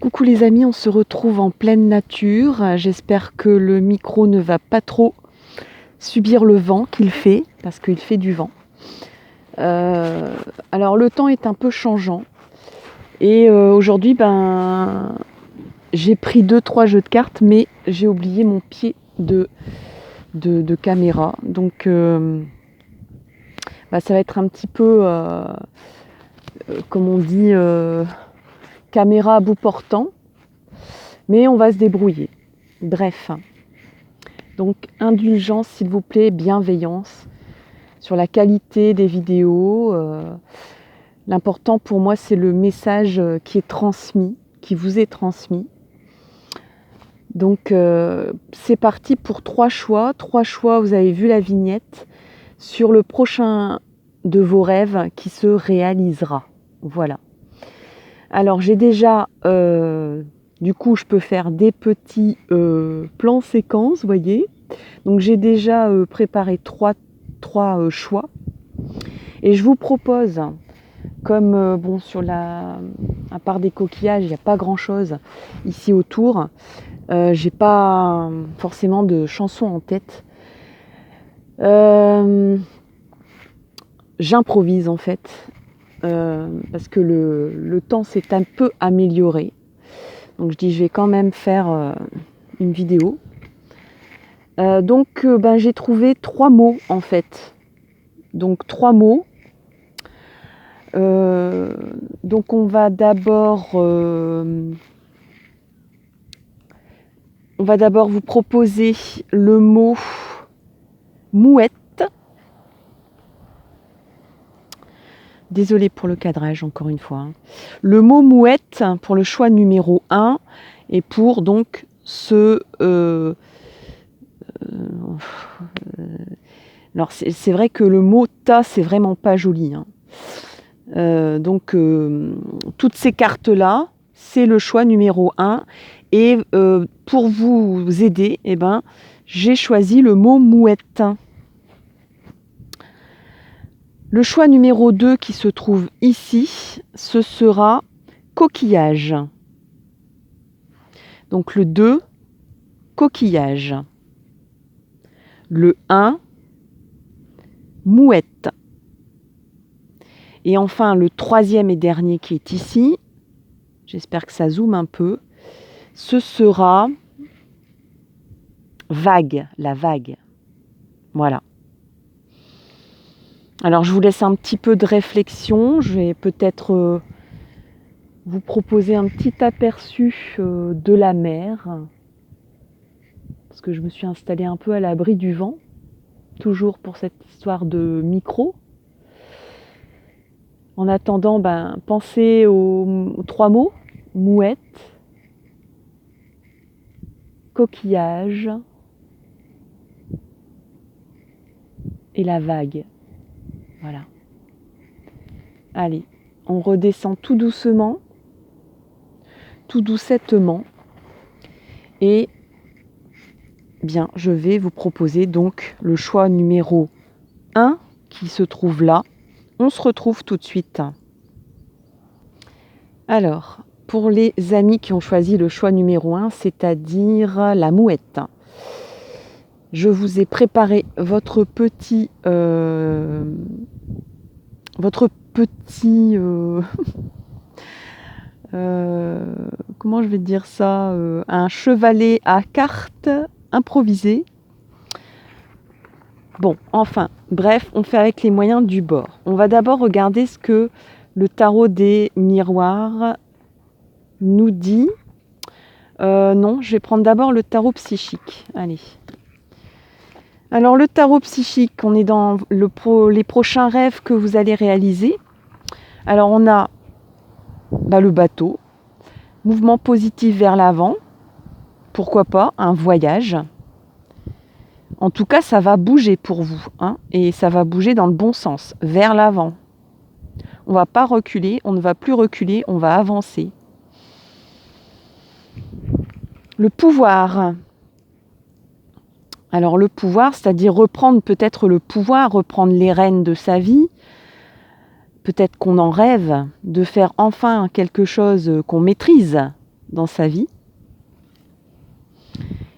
Coucou les amis, on se retrouve en pleine nature. J'espère que le micro ne va pas trop subir le vent qu'il fait, parce qu'il fait du vent. Alors le temps est un peu changeant. Et aujourd'hui, j'ai pris 2-3 jeux de cartes, mais j'ai oublié mon pied de caméra. Donc ça va être un petit peu, comme on dit, caméra à bout portant. Mais on va se débrouiller. Bref. Donc, indulgence, s'il vous plaît, bienveillance sur la qualité des vidéos. L'important pour moi, c'est le message qui est transmis, qui vous est transmis. Donc, c'est parti pour 3 choix. 3 choix, vous avez vu la vignette, sur le prochain de vos rêves qui se réalisera. Voilà. Alors, j'ai déjà... du coup, je peux faire des petits plans séquences, vous voyez. Donc, j'ai déjà préparé trois choix. Et je vous propose, comme à part des coquillages, il n'y a pas grand-chose ici autour. J'ai pas forcément de chansons en tête. J'improvise en fait, parce que le temps s'est un peu amélioré. Donc je dis je vais quand même faire une vidéo. J'ai trouvé 3 mots en fait. Donc 3 mots. Donc on va d'abord vous proposer le mot mouette. Désolée pour le cadrage encore une fois. Le mot mouette pour le choix numéro 1 et pour donc ce... alors c'est vrai que le mot tas c'est vraiment pas joli. Toutes ces cartes là, c'est le choix numéro 1. Et pour vous aider, j'ai choisi le mot mouette. Le choix numéro 2 qui se trouve ici, ce sera coquillage. Donc le 2, coquillage. Le 1, mouette. Et enfin le 3e et dernier qui est ici, j'espère que ça zoome un peu, ce sera vague, la vague. Voilà. Alors je vous laisse un petit peu de réflexion, je vais peut-être vous proposer un petit aperçu de la mer, parce que je me suis installée un peu à l'abri du vent, toujours pour cette histoire de micro. En attendant, pensez aux 3 mots, mouette, coquillage et la vague. Voilà. Allez, on redescend tout doucement, tout doucettement. Et bien, je vais vous proposer donc le choix numéro 1 qui se trouve là. On se retrouve tout de suite. Alors, pour les amis qui ont choisi le choix numéro 1, c'est-à-dire la mouette, je vous ai préparé votre petit comment je vais dire ça, un chevalet à cartes improvisé. Bon, enfin, bref, on fait avec les moyens du bord. On va d'abord regarder ce que le tarot des miroirs nous dit. Non, je vais prendre d'abord le tarot psychique. Allez. Alors le tarot psychique, on est dans les prochains rêves que vous allez réaliser. Alors on a le bateau, mouvement positif vers l'avant, pourquoi pas un voyage. En tout cas, ça va bouger pour vous, et ça va bouger dans le bon sens, vers l'avant. On ne va pas reculer, on ne va plus reculer, on va avancer. Le pouvoir. Alors le pouvoir, c'est-à-dire reprendre peut-être le pouvoir, reprendre les rênes de sa vie. Peut-être qu'on en rêve de faire enfin quelque chose qu'on maîtrise, dans sa vie.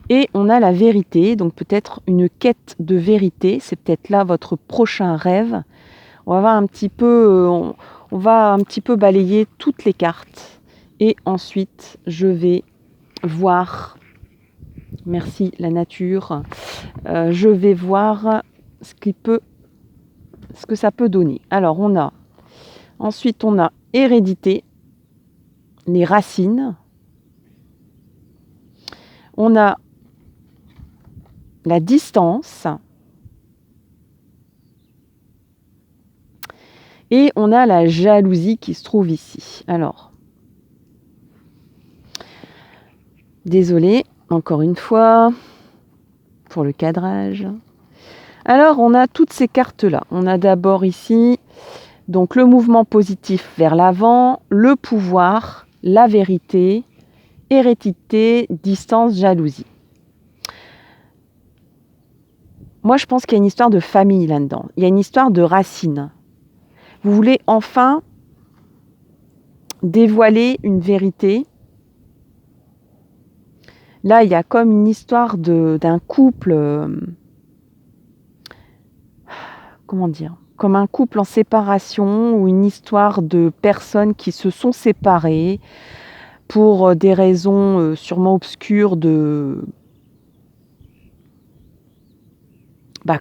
Et on a la vérité, donc peut-être une quête de vérité, c'est peut-être là votre prochain rêve. On va voir un petit peu, on va un petit peu balayer toutes les cartes. Et ensuite, je vais voir, merci la nature, je vais voir ce que ça peut donner. Alors ensuite on a hérédité, les racines. On a la distance. Et on a la jalousie qui se trouve ici. Alors, désolée, encore une fois, pour le cadrage. Alors, on a toutes ces cartes-là. On a d'abord ici, donc le mouvement positif vers l'avant, le pouvoir, la vérité, hérédité, distance, jalousie. Moi, je pense qu'il y a une histoire de famille là-dedans. Il y a une histoire de racines. Vous voulez enfin dévoiler une vérité. Là, il y a comme une histoire d'un couple, comment dire, comme un couple en séparation ou une histoire de personnes qui se sont séparées pour des raisons sûrement obscures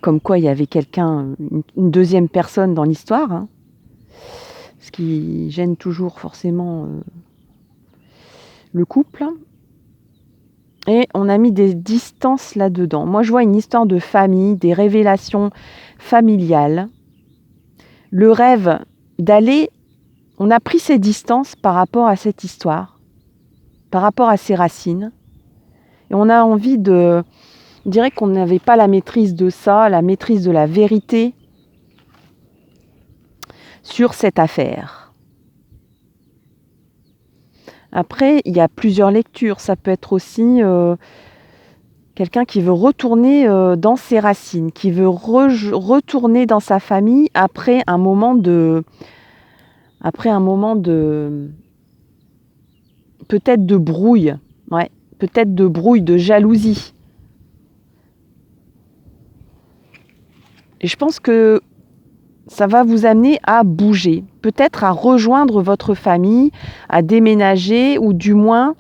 comme quoi il y avait quelqu'un, une deuxième personne dans l'histoire, hein, ce qui gêne toujours forcément le couple. Et on a mis des distances là-dedans. Moi, je vois une histoire de famille, des révélations familiales. Le rêve d'aller... On a pris ces distances par rapport à cette histoire, par rapport à ses racines. Et on a envie de... On dirait qu'on n'avait pas la maîtrise de ça, la maîtrise de la vérité sur cette affaire. Après, il y a plusieurs lectures. Ça peut être aussi quelqu'un qui veut retourner dans ses racines, qui veut retourner dans sa famille après un moment de peut-être de brouille, ouais, peut-être de brouille, de jalousie. Et je pense que ça va vous amener à bouger, peut-être à rejoindre votre famille, à déménager ou du moins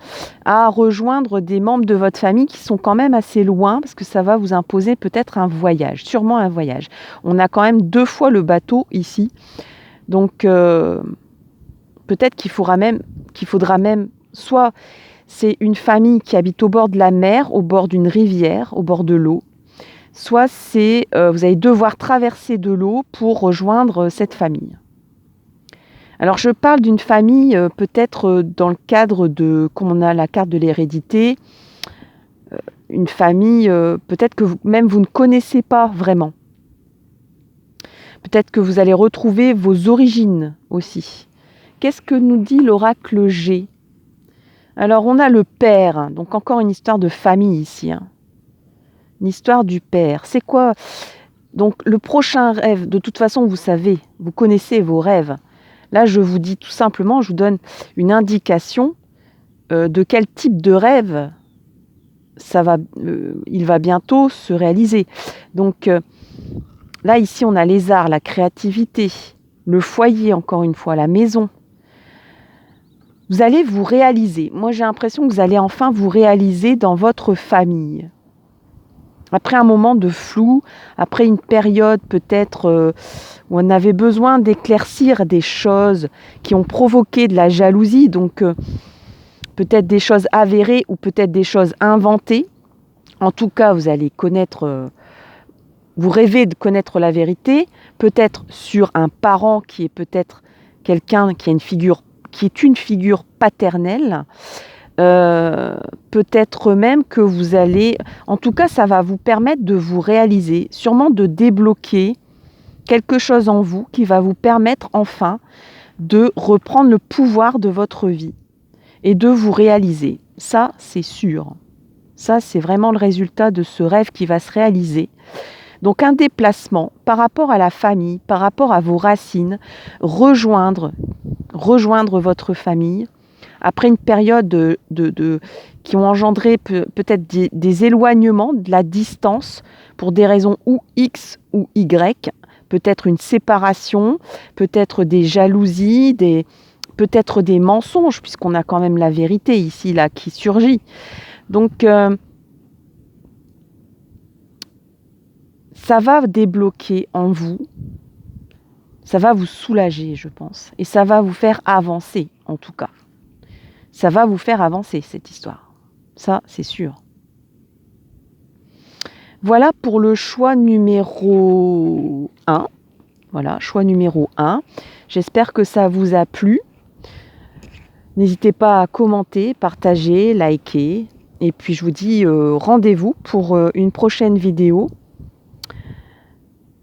à rejoindre des membres de votre famille qui sont quand même assez loin parce que ça va vous imposer peut-être un voyage, sûrement un voyage. On a quand même 2 fois le bateau ici, donc peut-être qu'il faudra même, soit c'est une famille qui habite au bord de la mer, au bord d'une rivière, au bord de l'eau, soit c'est vous allez devoir traverser de l'eau pour rejoindre cette famille. Alors je parle d'une famille peut-être dans le cadre de, comme on a la carte de l'hérédité, une famille peut-être que même vous ne connaissez pas vraiment. Peut-être que vous allez retrouver vos origines aussi. Qu'est-ce que nous dit l'oracle G ? Alors on a le père, donc encore une histoire de famille ici, hein. Une histoire du père. C'est quoi ? Donc le prochain rêve, de toute façon vous savez, vous connaissez vos rêves. Là je vous dis tout simplement, je vous donne une indication de quel type de rêve il va bientôt se réaliser. Donc là ici on a les arts, la créativité, le foyer encore une fois, la maison. Vous allez vous réaliser. Moi j'ai l'impression que vous allez enfin vous réaliser dans votre famille. Après un moment de flou, après une période peut-être où on avait besoin d'éclaircir des choses qui ont provoqué de la jalousie, donc peut-être des choses avérées ou peut-être des choses inventées. En tout cas, vous allez connaître, vous rêvez de connaître la vérité, peut-être sur un parent qui est peut-être quelqu'un qui est une figure paternelle. Peut-être même que vous allez... En tout cas, ça va vous permettre de vous réaliser, sûrement de débloquer quelque chose en vous qui va vous permettre enfin de reprendre le pouvoir de votre vie et de vous réaliser. Ça, c'est sûr. Ça, c'est vraiment le résultat de ce rêve qui va se réaliser. Donc un déplacement par rapport à la famille, par rapport à vos racines, rejoindre votre famille, après une période qui ont engendré peut-être des éloignements, de la distance, pour des raisons ou X ou Y, peut-être une séparation, peut-être des jalousies, peut-être des mensonges, puisqu'on a quand même la vérité ici, là, qui surgit. Donc, ça va débloquer en vous, ça va vous soulager, je pense, et ça va vous faire avancer, en tout cas. Ça va vous faire avancer, cette histoire. Ça, c'est sûr. Voilà pour le choix numéro 1. Voilà, choix numéro 1. J'espère que ça vous a plu. N'hésitez pas à commenter, partager, liker. Et puis je vous dis rendez-vous pour une prochaine vidéo.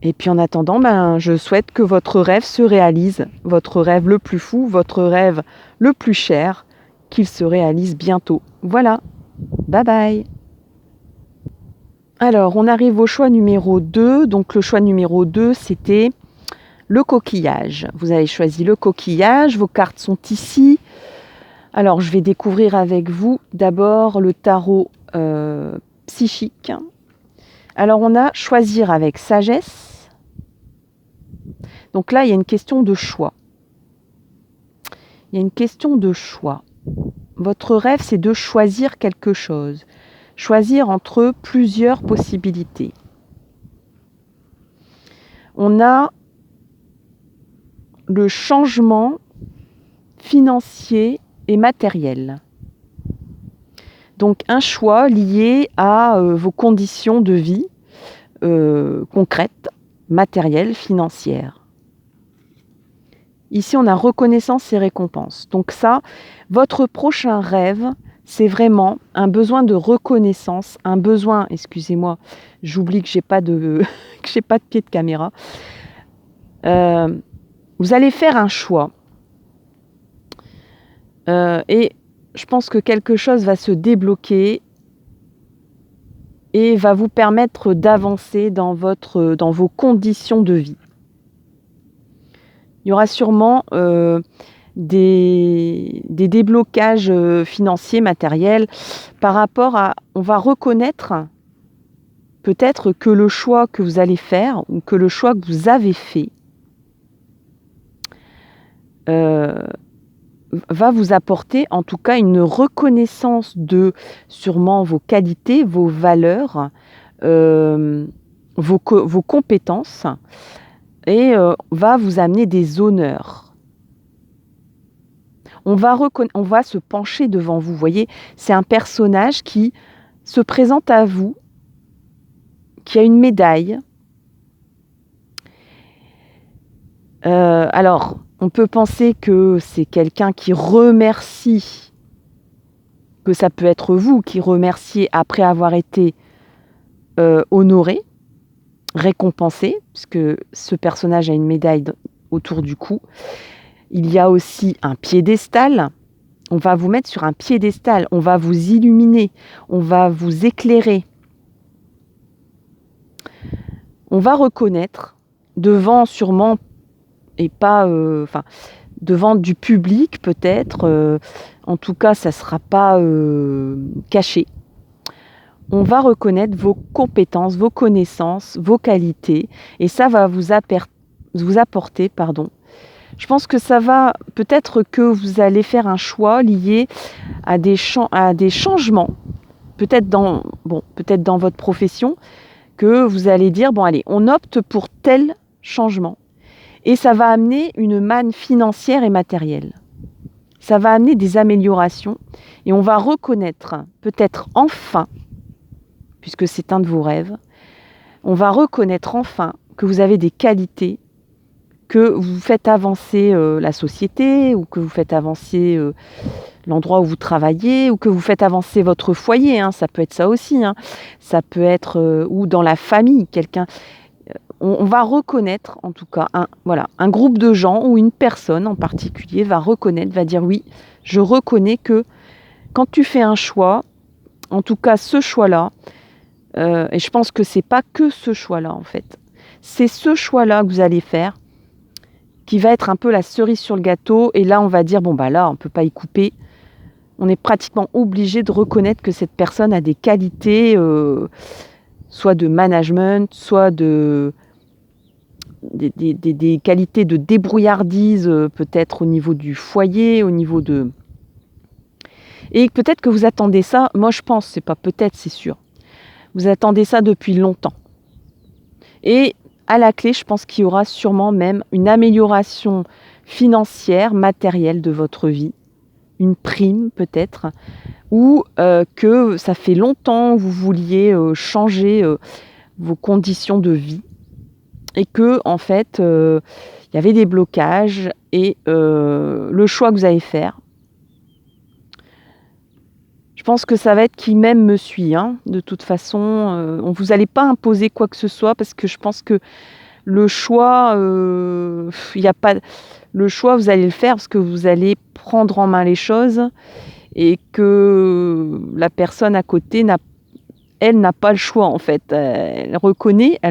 Et puis en attendant, je souhaite que votre rêve se réalise. Votre rêve le plus fou, votre rêve le plus cher, qu'il se réalise bientôt. Voilà. Bye bye. Alors, on arrive au choix numéro 2. Donc le choix numéro 2, c'était le coquillage. Vous avez choisi le coquillage. Vos cartes sont ici. Alors, je vais découvrir avec vous d'abord le tarot psychique. Alors, on a choisir avec sagesse. Donc là, il y a une question de choix. Il y a une question de choix. Votre rêve, c'est de choisir quelque chose. Choisir entre plusieurs possibilités. On a le changement financier et matériel. Donc un choix lié à vos conditions de vie concrètes, matérielles, financières. Ici, on a reconnaissance et récompense. Donc ça, votre prochain rêve, c'est vraiment un besoin de reconnaissance, un besoin, excusez-moi, j'oublie que j'ai pas de que j'ai pas de pied de caméra. Vous allez faire un choix. Et je pense que quelque chose va se débloquer et va vous permettre d'avancer dans vos conditions de vie. Il y aura sûrement des déblocages financiers, matériels, par rapport à... On va reconnaître peut-être que le choix que vous allez faire ou que le choix que vous avez fait va vous apporter en tout cas une reconnaissance de sûrement vos qualités, vos valeurs, vos compétences et va vous amener des honneurs. On va se pencher devant vous. Vous voyez, c'est un personnage qui se présente à vous, qui a une médaille. Alors, on peut penser que c'est quelqu'un qui remercie, que ça peut être vous qui remerciez après avoir été honoré, récompensé, puisque ce personnage a une médaille autour du cou. Il y a aussi un piédestal. On va vous mettre sur un piédestal, on va vous illuminer, on va vous éclairer. On va reconnaître devant sûrement, et pas, devant du public peut-être, en tout cas ça ne sera pas caché. On va reconnaître vos compétences, vos connaissances, vos qualités, et ça va vous apporter, je pense que ça va, peut-être que vous allez faire un choix lié à des changements, peut-être dans votre profession, que vous allez dire, bon allez, on opte pour tel changement. Et ça va amener une manne financière et matérielle. Ça va amener des améliorations et on va reconnaître, peut-être enfin, puisque c'est un de vos rêves, on va reconnaître enfin que vous avez des qualités, que vous faites avancer la société ou que vous faites avancer l'endroit où vous travaillez ou que vous faites avancer votre foyer, hein, ça peut être ça aussi, hein. Ça peut être ou dans la famille, quelqu'un... On va reconnaître, en tout cas, un groupe de gens ou une personne en particulier va reconnaître, va dire oui, je reconnais que quand tu fais un choix, en tout cas ce choix-là, et je pense que c'est pas que ce choix-là en fait, c'est ce choix-là que vous allez faire qui va être un peu la cerise sur le gâteau et là on va dire bon bah là on peut pas y couper, on est pratiquement obligé de reconnaître que cette personne a des qualités, soit de management, soit des qualités de débrouillardise, peut-être au niveau du foyer, au niveau de... Et peut-être que vous attendez ça, moi je pense, c'est pas peut-être, c'est sûr. Vous attendez ça depuis longtemps. Et à la clé, je pense qu'il y aura sûrement même une amélioration financière, matérielle de votre vie, une prime peut-être, ou que ça fait longtemps que vous vouliez changer vos conditions de vie et que en fait il y avait des blocages et le choix que vous allez faire, je pense que ça va être qui même me suit, hein. De toute façon, vous allez pas imposer quoi que ce soit parce que je pense que le choix, il y a pas le choix, vous allez le faire parce que vous allez prendre en main les choses et que la personne à côté n'a pas le choix en fait. Elle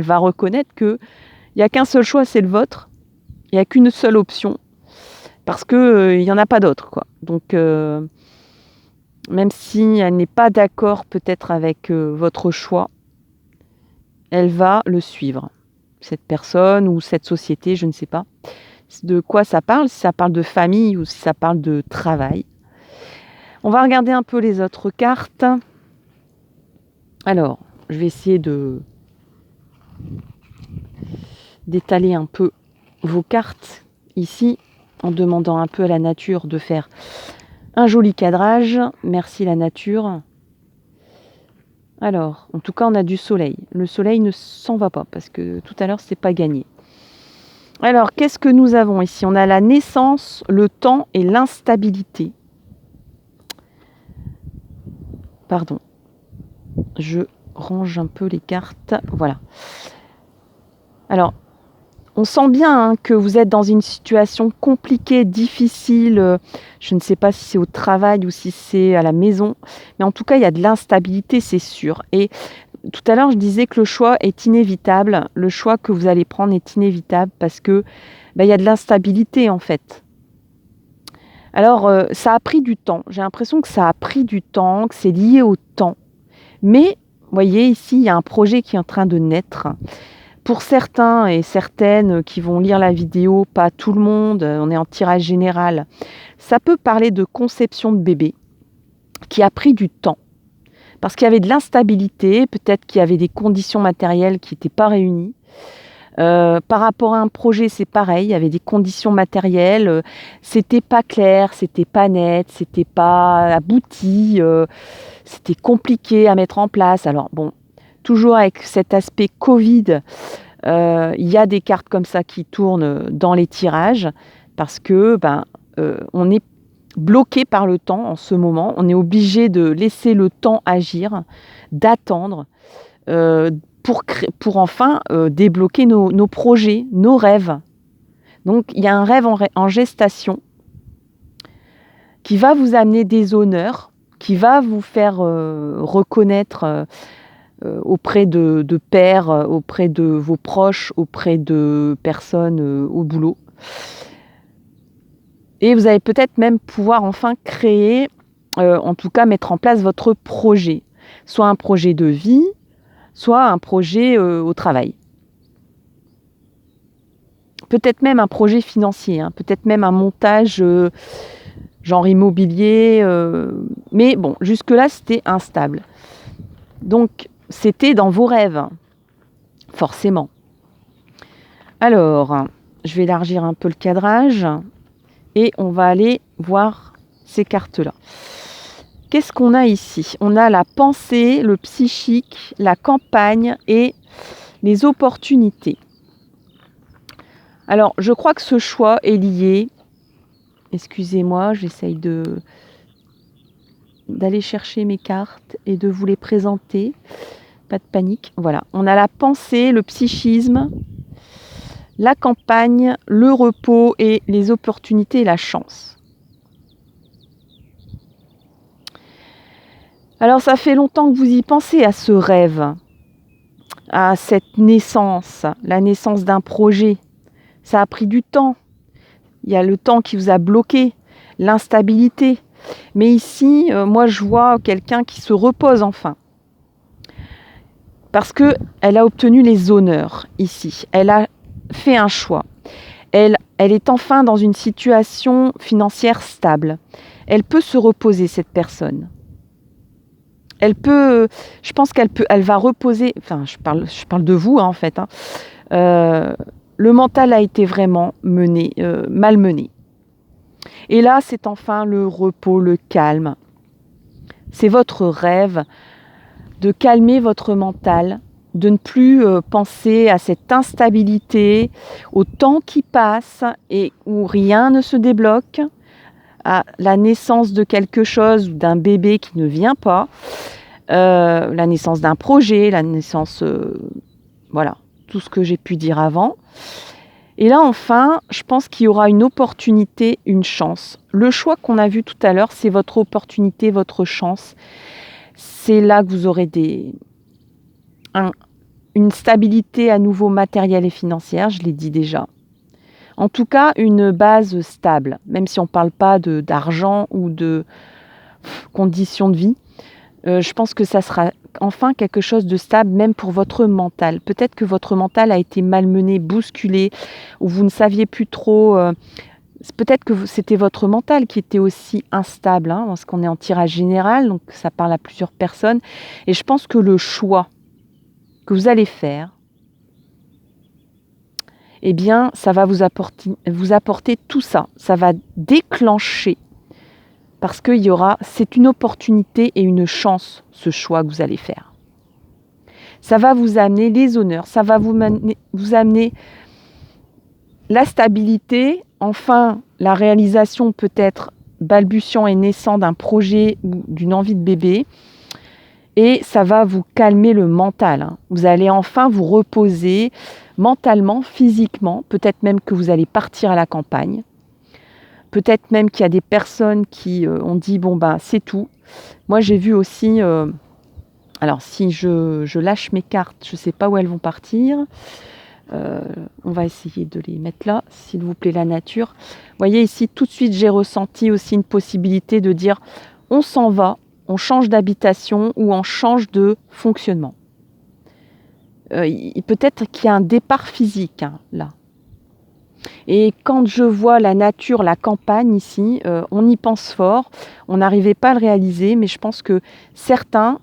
va reconnaître qu'il n'y a qu'un seul choix, c'est le vôtre. Il n'y a qu'une seule option parce qu'il n'y en a pas d'autre, quoi. Donc, même si elle n'est pas d'accord peut-être avec votre choix, elle va le suivre. Cette personne ou cette société, je ne sais pas de quoi ça parle, si ça parle de famille ou si ça parle de travail. On va regarder un peu les autres cartes. Alors, je vais essayer d'étaler un peu vos cartes ici, en demandant un peu à la nature de faire un joli cadrage. Merci la nature. Alors, en tout cas, on a du soleil. Le soleil ne s'en va pas parce que tout à l'heure, c'est pas gagné. Alors, qu'est-ce que nous avons ici? On a la naissance, le temps et l'instabilité. Pardon. Je range un peu les cartes. Voilà. Alors, on sent bien que vous êtes dans une situation compliquée, difficile. Je ne sais pas si c'est au travail ou si c'est à la maison. Mais en tout cas, il y a de l'instabilité, c'est sûr. Et tout à l'heure, je disais que le choix est inévitable. Le choix que vous allez prendre est inévitable parce que il y a de l'instabilité en fait. Alors, ça a pris du temps. J'ai l'impression que ça a pris du temps, que c'est lié au temps. Mais, vous voyez, ici, il y a un projet qui est en train de naître. Pour certains et certaines qui vont lire la vidéo, pas tout le monde, on est en tirage général, ça peut parler de conception de bébé qui a pris du temps. Parce qu'il y avait de l'instabilité, peut-être qu'il y avait des conditions matérielles qui n'étaient pas réunies. Par rapport à un projet, c'est pareil, il y avait des conditions matérielles, c'était pas clair, c'était pas net, c'était pas abouti, c'était compliqué à mettre en place. Alors bon, toujours avec cet aspect Covid, il y a des cartes comme ça qui tournent dans les tirages parce que on est bloqué par le temps en ce moment. On est obligé de laisser le temps agir, d'attendre pour enfin débloquer nos projets, nos rêves. Donc il y a un rêve en gestation qui va vous amener des honneurs, qui va vous faire reconnaître auprès de pairs, auprès de vos proches, auprès de personnes au boulot. Et vous allez peut-être même pouvoir enfin créer, en tout cas mettre en place votre projet. Soit un projet de vie, soit un projet au travail. Peut-être même un projet financier, hein, peut-être même un montage genre immobilier. Mais bon, jusque-là, c'était instable. Donc, c'était dans vos rêves, forcément. Alors, je vais élargir un peu le cadrage et on va aller voir ces cartes-là. Qu'est-ce qu'on a ici? On a la pensée, le psychique, la campagne et les opportunités. Alors, je crois que ce choix est lié. Excusez-moi, j'essaye d'aller chercher mes cartes et de vous les présenter. Pas de panique. Voilà, on a la pensée, le psychisme, la campagne, le repos et les opportunités et la chance. Alors ça fait longtemps que vous y pensez à ce rêve, à cette naissance, la naissance d'un projet. Ça a pris du temps. Il y a le temps qui vous a bloqué, l'instabilité. Mais ici, moi, je vois quelqu'un qui se repose enfin. Parce qu'elle a obtenu les honneurs ici. Elle a fait un choix. Elle est enfin dans une situation financière stable. Elle peut se reposer, cette personne. Je pense elle va reposer, enfin je parle de vous en fait. Le mental a été vraiment malmené. Et là, c'est enfin le repos, le calme. C'est votre rêve de calmer votre mental, de ne plus penser à cette instabilité, au temps qui passe et où rien ne se débloque, à la naissance de quelque chose ou d'un bébé qui ne vient pas, la naissance d'un projet, la naissance, voilà, tout ce que j'ai pu dire avant. Et là, enfin, je pense qu'il y aura une opportunité, une chance. Le choix qu'on a vu tout à l'heure, c'est votre opportunité, votre chance. C'est là que vous aurez une stabilité à nouveau matérielle et financière, je l'ai dit déjà. En tout cas, une base stable, même si on ne parle pas d'argent ou de conditions de vie. Je pense que ça sera enfin quelque chose de stable, même pour votre mental. Peut-être que votre mental a été malmené, bousculé, ou vous ne saviez plus trop. Peut-être que c'était votre mental qui était aussi instable, parce qu'on est en tirage général, donc ça parle à plusieurs personnes. Et je pense que le choix que vous allez faire, eh bien, ça va vous apporter tout ça. Ça va déclencher, parce que c'est une opportunité et une chance, ce choix que vous allez faire. Ça va vous amener les honneurs, ça va vous amener la stabilité, enfin la réalisation peut-être balbutiant et naissant d'un projet ou d'une envie de bébé. Et ça va vous calmer le mental. Vous allez enfin vous reposer mentalement, physiquement. Peut-être même que vous allez partir à la campagne. Peut-être même qu'il y a des personnes qui ont dit « bon ben c'est tout ». Moi j'ai vu aussi, alors si je lâche mes cartes, je ne sais pas où elles vont partir. On va essayer de les mettre là, s'il vous plaît, la nature. Vous voyez ici, tout de suite j'ai ressenti aussi une possibilité de dire on s'en va, on change d'habitation ou on change de fonctionnement. Peut-être qu'il y a un départ physique là. Et quand je vois la nature, la campagne ici, on y pense fort. On n'arrivait pas à le réaliser, mais je pense que certains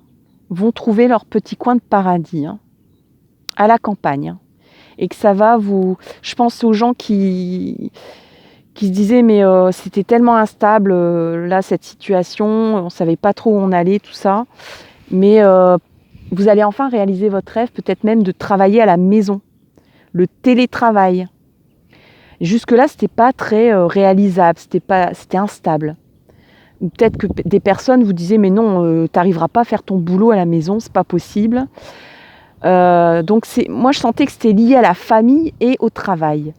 vont trouver leur petit coin de paradis à la campagne. Et que ça va vous... Je pense aux gens qui se disaient mais c'était tellement instable là cette situation, on ne savait pas trop où on allait, tout ça. Mais vous allez enfin réaliser votre rêve, peut-être même de travailler à la maison, le télétravail. Jusque-là, c'était pas très réalisable, c'était instable. Ou peut-être que des personnes vous disaient mais non, tu n'arriveras pas à faire ton boulot à la maison, c'est pas possible. Donc moi je sentais que c'était lié à la famille et au travail.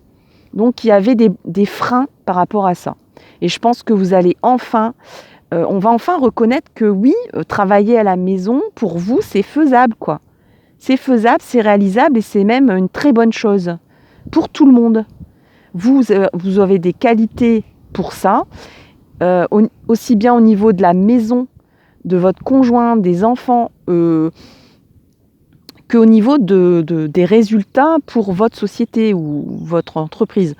Donc il y avait des freins par rapport à ça. Et je pense que vous allez enfin, on va enfin reconnaître que oui, travailler à la maison, pour vous, c'est faisable, quoi. C'est faisable, c'est réalisable et c'est même une très bonne chose pour tout le monde. Vous avez des qualités pour ça, aussi bien au niveau de la maison, de votre conjoint, des enfants, qu'au niveau des résultats pour votre société ou votre entreprise.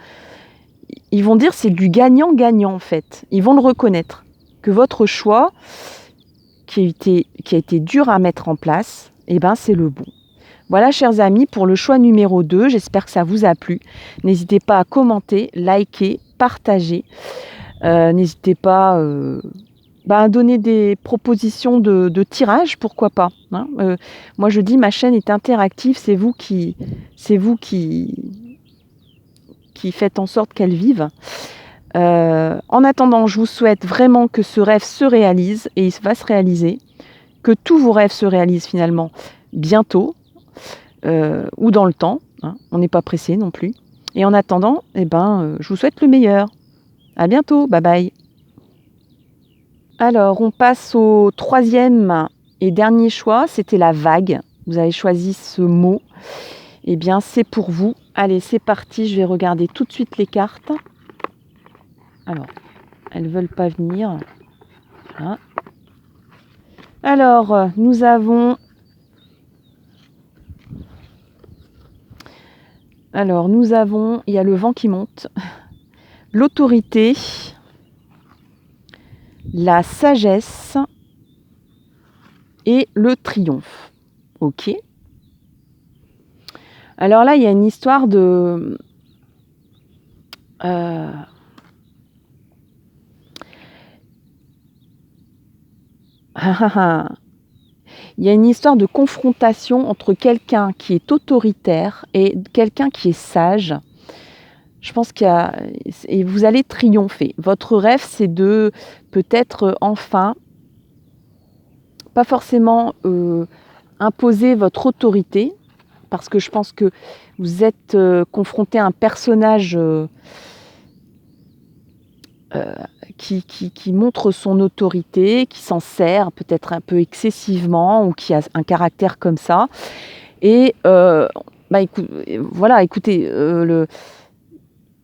Ils vont dire c'est du gagnant-gagnant en fait. Ils vont le reconnaître, que votre choix, qui a été dur à mettre en place, eh ben, c'est le bon. Voilà, chers amis, pour le choix numéro 2. J'espère que ça vous a plu. N'hésitez pas à commenter, liker, partager. N'hésitez pas à donner des propositions de tirage, pourquoi pas. Moi, je dis, ma chaîne est interactive. C'est vous qui faites en sorte qu'elle vive. En attendant, je vous souhaite vraiment que ce rêve se réalise, et il va se réaliser, que tous vos rêves se réalisent finalement bientôt, ou dans le temps, on n'est pas pressé non plus. Et en attendant, je vous souhaite le meilleur. À bientôt, bye bye. Alors, on passe au 3e et dernier choix, c'était la vague. Vous avez choisi ce mot. Eh bien, c'est pour vous. Allez, c'est parti, je vais regarder tout de suite les cartes. Alors, elles ne veulent pas venir. Voilà. Alors, nous avons... il y a le vent qui monte, l'autorité, la sagesse et le triomphe. Ok. Alors là, il y a une histoire de... il y a une histoire de confrontation entre quelqu'un qui est autoritaire et quelqu'un qui est sage. Je pense qu'il y a... Et vous allez triompher. Votre rêve, c'est de peut-être enfin, pas forcément imposer votre autorité, parce que je pense que vous êtes confronté à un personnage qui montre son autorité, qui s'en sert peut-être un peu excessivement ou qui a un caractère comme ça. Et écoutez,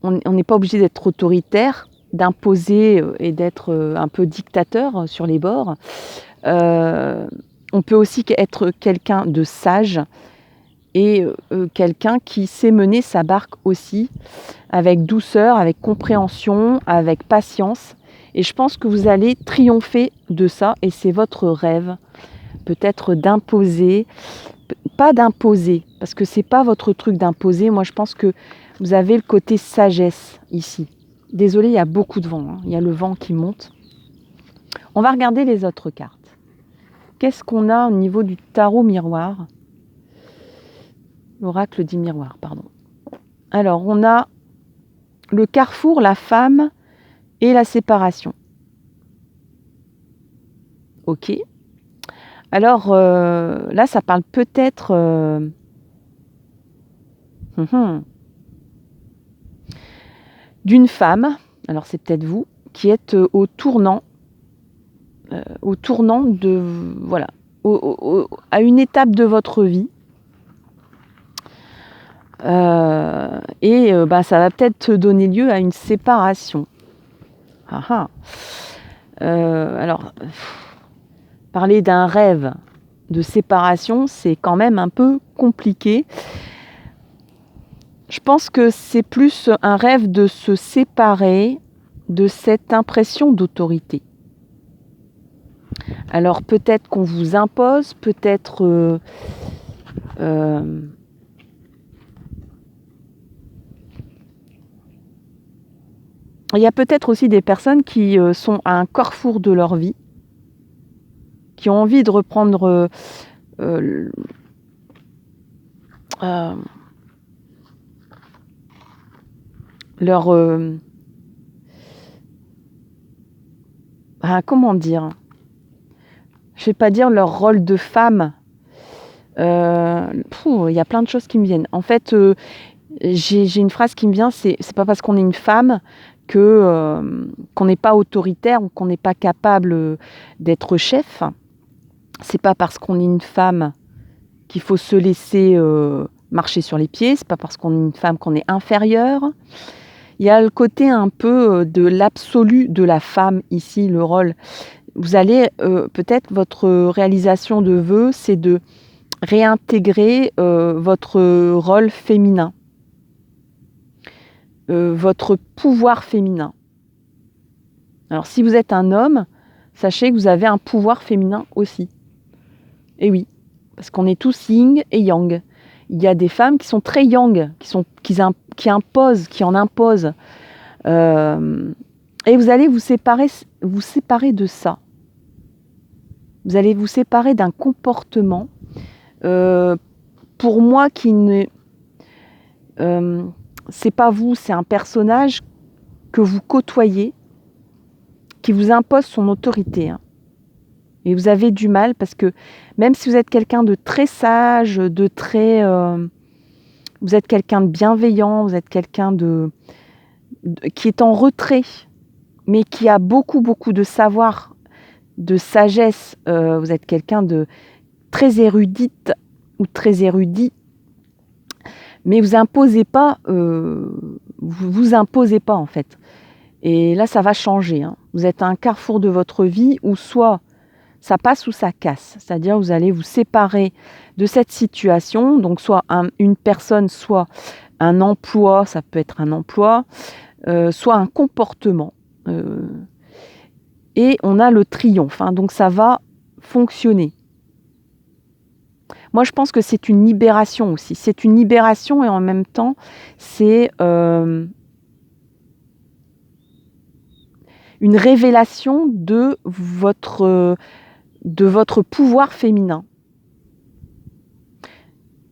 on n'est pas obligé d'être autoritaire, d'imposer et d'être un peu dictateur sur les bords. On peut aussi être quelqu'un de sage et quelqu'un qui sait mener sa barque aussi avec douceur, avec compréhension, avec patience. Et je pense que vous allez triompher de ça et c'est votre rêve, peut-être d'imposer, pas d'imposer, parce que c'est pas votre truc d'imposer. Moi, je pense que vous avez le côté sagesse ici. Désolée, il y a beaucoup de vent, hein. Il y a le vent qui monte. On va regarder les autres cartes. Qu'est-ce qu'on a au niveau du tarot miroir? L'oracle dit miroir, pardon. Alors, on a le carrefour, la femme et la séparation. Ok. Alors, là, ça parle peut-être... d'une femme, alors c'est peut-être vous, qui êtes au tournant de... Voilà, à une étape de votre vie. Ça va peut-être donner lieu à une séparation. Alors, parler d'un rêve de séparation, c'est quand même un peu compliqué. Je pense que c'est plus un rêve de se séparer de cette impression d'autorité. Alors peut-être qu'on vous impose, peut-être... il y a peut-être aussi des personnes qui sont à un carrefour de leur vie, qui ont envie de reprendre leur... comment dire? Je ne vais pas dire leur rôle de femme. Il y a plein de choses qui me viennent. En fait, j'ai une phrase qui me vient, c'est pas parce qu'on est une femme qu'on n'est pas autoritaire ou qu'on n'est pas capable d'être chef. C'est pas parce qu'on est une femme qu'il faut se laisser marcher sur les pieds. C'est pas parce qu'on est une femme qu'on est inférieure. Il y a le côté un peu de l'absolu de la femme ici, le rôle. Vous allez peut-être votre réalisation de vœux, c'est de réintégrer votre rôle féminin, votre pouvoir féminin. Alors si vous êtes un homme, sachez que vous avez un pouvoir féminin aussi. Et oui, parce qu'on est tous yin et yang. Il y a des femmes qui sont très yang, qui imposent, qui en imposent. Et vous allez vous séparer de ça. Vous allez vous séparer d'un comportement, pour moi, qui ne... c'est pas vous, c'est un personnage que vous côtoyez, qui vous impose son autorité. Hein. Et vous avez du mal parce que même si vous êtes quelqu'un de très sage, de très... vous êtes quelqu'un de bienveillant, vous êtes quelqu'un qui est en retrait, mais qui a beaucoup, beaucoup de savoir, de sagesse. Vous êtes quelqu'un de très érudite ou très érudit, mais vous imposez pas, vous imposez pas en fait. Et là, ça va changer, hein. Vous êtes à un carrefour de votre vie où soit ça passe ou ça casse. C'est-à-dire vous allez vous séparer de cette situation, donc soit une personne, soit un emploi, ça peut être un emploi, soit un comportement. Et on a le triomphe, hein, donc ça va fonctionner. Moi, je pense que c'est une libération aussi. C'est une libération et en même temps, c'est une révélation de votre pouvoir féminin.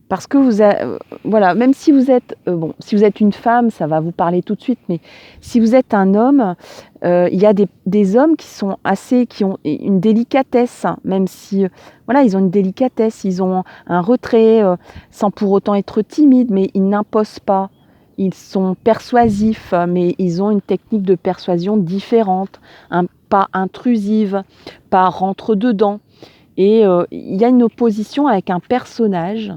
Parce que voilà, même si vous êtes si vous êtes une femme, ça va vous parler tout de suite, mais si vous êtes un homme, il y a des hommes qui ont une délicatesse, hein, même si voilà, ils ont une délicatesse, ils ont un retrait sans pour autant être timides, mais ils n'imposent pas. Ils sont persuasifs, mais ils ont une technique de persuasion différente, pas intrusive, pas rentre-dedans. Et il y a une opposition avec un personnage.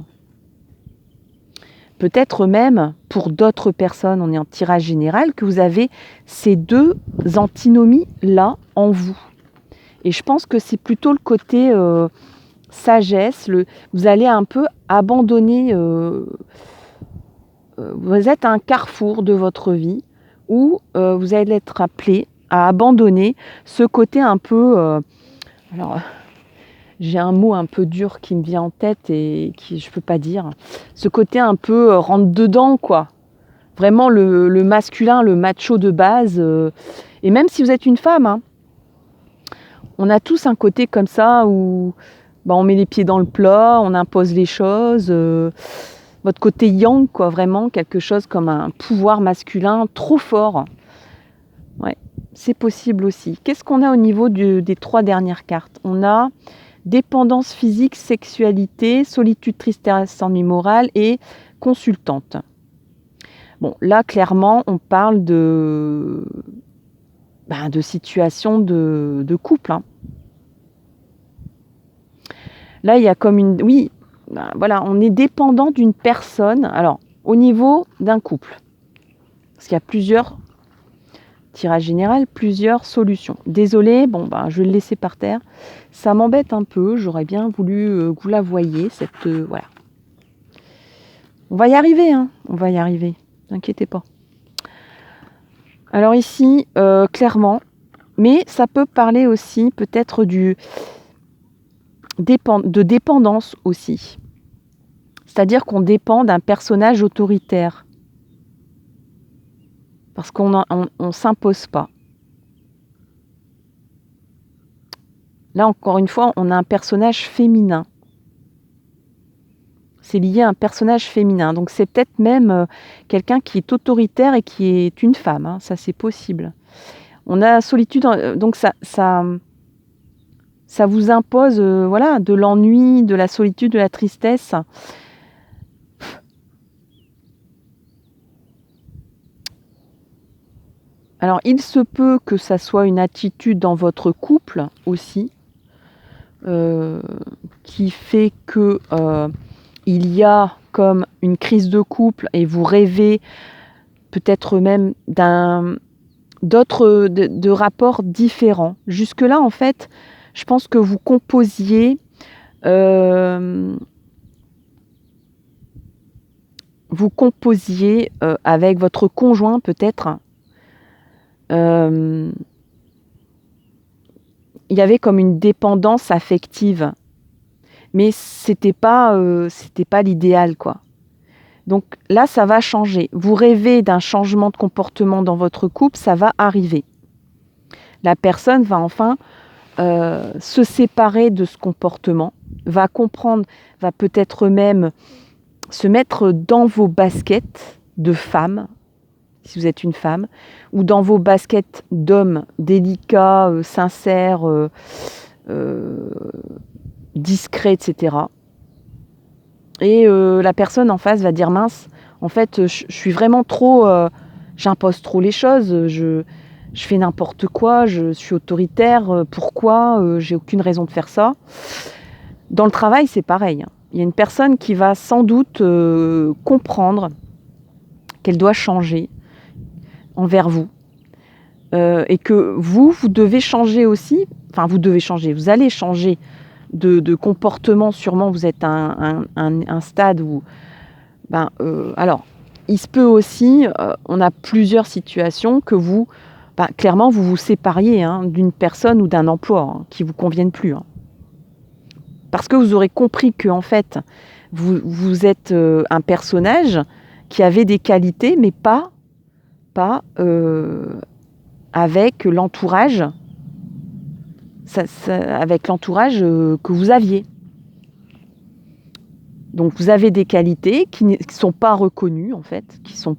Peut-être même, pour d'autres personnes, on est en tirage général, que vous avez ces deux antinomies-là en vous. Et je pense que c'est plutôt le côté sagesse, vous allez un peu abandonner, vous êtes à un carrefour de votre vie où vous allez être appelé à abandonner ce côté un peu... alors, j'ai un mot un peu dur qui me vient en tête et qui je peux pas dire. Ce côté un peu rentre dedans, quoi. Vraiment le masculin, le macho de base. Et même si vous êtes une femme, hein, on a tous un côté comme ça où on met les pieds dans le plat, on impose les choses. Votre côté yang, quoi, vraiment quelque chose comme un pouvoir masculin trop fort. Ouais, c'est possible aussi. Qu'est-ce qu'on a au niveau des 3 dernières cartes? On a dépendance physique, sexualité, solitude, tristesse, ennui moral et consultante. Bon, là, clairement, on parle de situation de couple. Hein. Là, il y a comme une... Oui, voilà, on est dépendant d'une personne. Alors, au niveau d'un couple. Parce qu'il y a plusieurs... Tirage général, plusieurs solutions. Désolée, je vais le laisser par terre. Ça m'embête un peu, j'aurais bien voulu que vous la voyiez, voilà. On va y arriver, hein. On va y arriver, n'inquiétez pas. Alors ici, clairement, mais ça peut parler aussi peut-être de dépendance aussi. C'est-à-dire qu'on dépend d'un personnage autoritaire. Parce qu'on ne s'impose pas. Là, encore une fois, on a un personnage féminin. C'est lié à un personnage féminin. Donc, c'est peut-être même quelqu'un qui est autoritaire et qui est une femme. Hein. Ça, c'est possible. On a solitude. Donc, ça vous impose de l'ennui, de la solitude, de la tristesse. Alors, il se peut que ça soit une attitude dans votre couple aussi, qui fait que il y a comme une crise de couple et vous rêvez peut-être même de rapports différents. Jusque-là, en fait, je pense que vous composiez avec votre conjoint peut-être. Il y avait comme une dépendance affective, mais c'était pas l'idéal, quoi. Donc là, ça va changer. Vous rêvez d'un changement de comportement dans votre couple, ça va arriver. La personne va enfin se séparer de ce comportement, va comprendre, va peut-être même se mettre dans vos baskets de femme, si vous êtes une femme, ou dans vos baskets d'hommes délicats, sincères, discrets, etc. Et la personne en face va dire mince, en fait, je suis vraiment trop, j'impose trop les choses, je fais n'importe quoi, je suis autoritaire, pourquoi, j'ai aucune raison de faire ça. Dans le travail, c'est pareil. Hein. Il y a une personne qui va sans doute comprendre qu'elle doit changer envers vous. et que vous devez changer aussi. Enfin, vous devez changer, vous allez changer de comportement sûrement. Vous êtes à un stade où... alors, il se peut aussi, on a plusieurs situations que vous... clairement, vous vous sépariez d'une personne ou d'un emploi qui ne vous convienne plus. Parce que vous aurez compris que en fait, vous êtes un personnage qui avait des qualités, mais pas avec l'entourage, avec l'entourage que vous aviez. Donc vous avez des qualités qui ne sont pas reconnues en fait, qui sont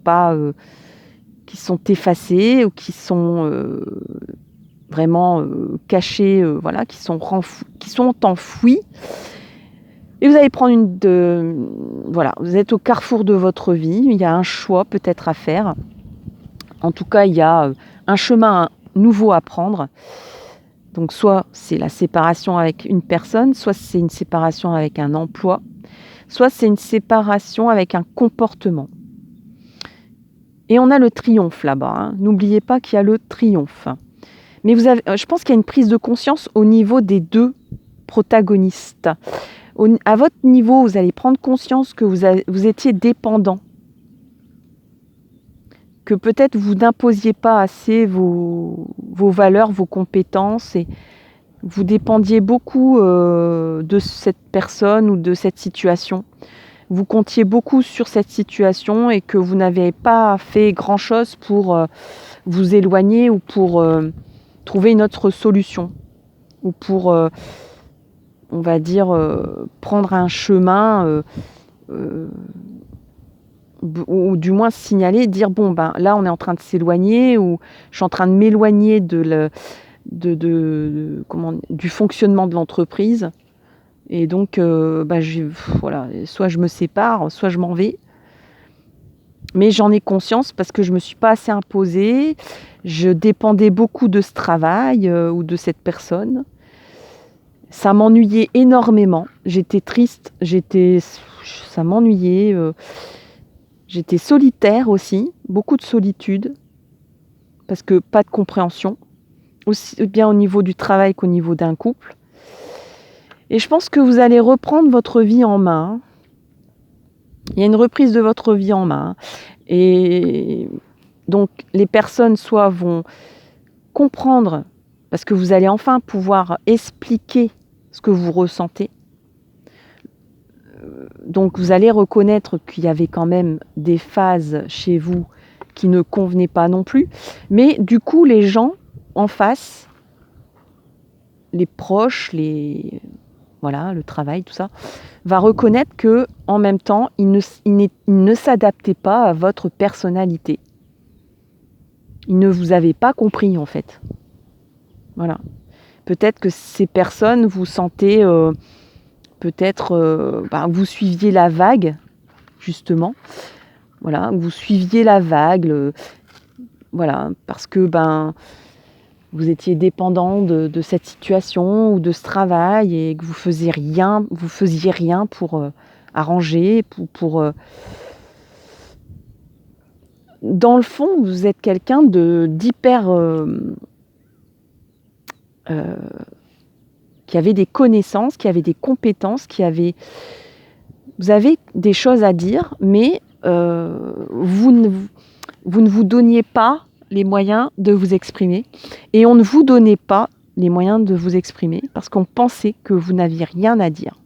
effacées ou qui sont vraiment cachées, voilà, qui sont enfouies. Et vous allez prendre voilà, vous êtes au carrefour de votre vie, il y a un choix peut-être à faire. En tout cas, il y a un chemin nouveau à prendre. Donc soit c'est la séparation avec une personne, soit c'est une séparation avec un emploi, soit c'est une séparation avec un comportement. Et on a le triomphe là-bas. N'oubliez pas qu'il y a le triomphe. Mais je pense qu'il y a une prise de conscience au niveau des deux protagonistes. À votre niveau, vous allez prendre conscience que vous étiez dépendant. Que peut-être vous n'imposiez pas assez vos valeurs, vos compétences, et vous dépendiez beaucoup de cette personne ou de cette situation. Vous comptiez beaucoup sur cette situation et que vous n'avez pas fait grand-chose pour vous éloigner ou pour trouver une autre solution. Ou pour, on va dire, prendre un chemin... ou du moins signaler, dire bon là on est en train de s'éloigner, ou je suis en train de m'éloigner du fonctionnement de l'entreprise, et donc voilà, soit je me sépare, soit je m'en vais. Mais j'en ai conscience parce que je me suis pas assez imposée, je dépendais beaucoup de ce travail ou de cette personne. Ça m'ennuyait énormément, j'étais triste, ça m'ennuyait. J'étais solitaire aussi, beaucoup de solitude, parce que pas de compréhension, aussi bien au niveau du travail qu'au niveau d'un couple. Et je pense que vous allez reprendre votre vie en main. Il y a une reprise de votre vie en main. Et donc les personnes soit vont comprendre, parce que vous allez enfin pouvoir expliquer ce que vous ressentez. Donc vous allez reconnaître qu'il y avait quand même des phases chez vous qui ne convenaient pas non plus. Mais du coup, les gens en face, les proches, voilà, le travail, tout ça, va reconnaître que en même temps, il ne s'adaptait pas à votre personnalité. Il ne vous avait pas compris en fait. Voilà. Peut-être que ces personnes, vous sentez... peut-être vous suiviez la vague, justement. Voilà, vous suiviez la vague, voilà, parce que vous étiez dépendant de cette situation ou de ce travail, et que vous faisiez rien pour arranger, pour dans le fond, vous êtes quelqu'un d'hyper qui avait des connaissances, qui avait des compétences, vous avez des choses à dire, mais vous ne vous donniez pas les moyens de vous exprimer, et on ne vous donnait pas les moyens de vous exprimer parce qu'on pensait que vous n'aviez rien à dire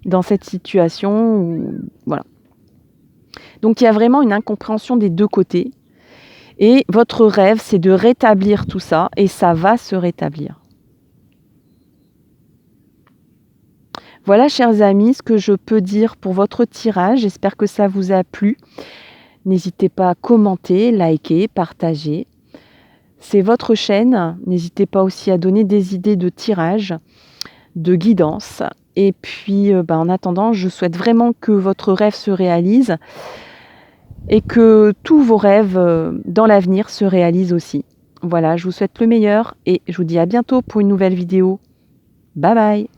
dans cette situation. Voilà. Donc il y a vraiment une incompréhension des deux côtés, et votre rêve, c'est de rétablir tout ça, et ça va se rétablir. Voilà, chers amis, ce que je peux dire pour votre tirage. J'espère que ça vous a plu. N'hésitez pas à commenter, liker, partager. C'est votre chaîne. N'hésitez pas aussi à donner des idées de tirage, de guidance. Et puis, en attendant, je souhaite vraiment que votre rêve se réalise et que tous vos rêves dans l'avenir se réalisent aussi. Voilà, je vous souhaite le meilleur et je vous dis à bientôt pour une nouvelle vidéo. Bye bye!